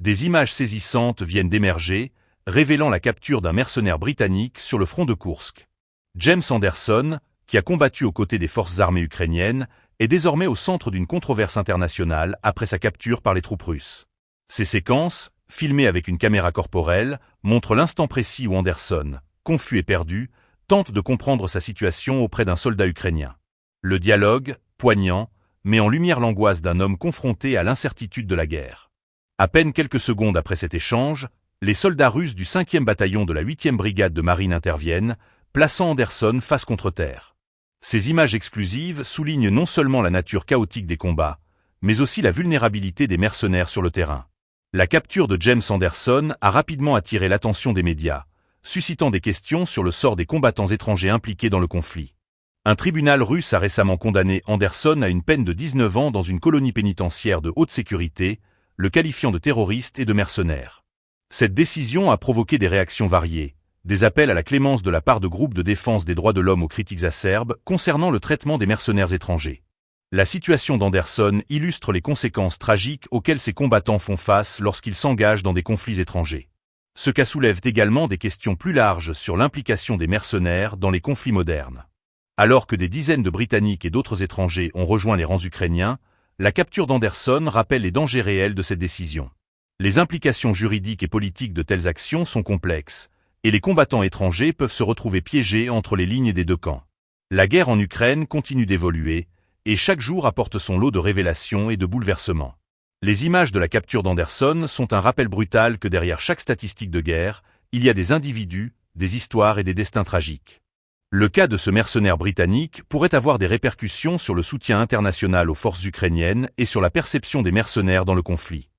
Des images saisissantes viennent d'émerger, révélant la capture d'un mercenaire britannique sur le front de Koursk. James Anderson, qui a combattu aux côtés des forces armées ukrainiennes, est désormais au centre d'une controverse internationale après sa capture par les troupes russes. Ces séquences, filmées avec une caméra corporelle, montrent l'instant précis où Anderson, confus et perdu, tente de comprendre sa situation auprès d'un soldat ukrainien. Le dialogue, poignant, met en lumière l'angoisse d'un homme confronté à l'incertitude de la guerre. À peine quelques secondes après cet échange, les soldats russes du 5e bataillon de la 8e brigade de marine interviennent, plaçant Anderson face contre terre. Ces images exclusives soulignent non seulement la nature chaotique des combats, mais aussi la vulnérabilité des mercenaires sur le terrain. La capture de James Anderson a rapidement attiré l'attention des médias, suscitant des questions sur le sort des combattants étrangers impliqués dans le conflit. Un tribunal russe a récemment condamné Anderson à une peine de 19 ans dans une colonie pénitentiaire de haute sécurité, le qualifiant de terroriste et de mercenaire. Cette décision a provoqué des réactions variées, des appels à la clémence de la part de groupes de défense des droits de l'homme aux critiques acerbes concernant le traitement des mercenaires étrangers. La situation d'Anderson illustre les conséquences tragiques auxquelles ces combattants font face lorsqu'ils s'engagent dans des conflits étrangers. Ce cas soulève également des questions plus larges sur l'implication des mercenaires dans les conflits modernes. Alors que des dizaines de Britanniques et d'autres étrangers ont rejoint les rangs ukrainiens, la capture d'Anderson rappelle les dangers réels de cette décision. Les implications juridiques et politiques de telles actions sont complexes, et les combattants étrangers peuvent se retrouver piégés entre les lignes des deux camps. La guerre en Ukraine continue d'évoluer, et chaque jour apporte son lot de révélations et de bouleversements. Les images de la capture d'Anderson sont un rappel brutal que derrière chaque statistique de guerre, il y a des individus, des histoires et des destins tragiques. Le cas de ce mercenaire britannique pourrait avoir des répercussions sur le soutien international aux forces ukrainiennes et sur la perception des mercenaires dans le conflit.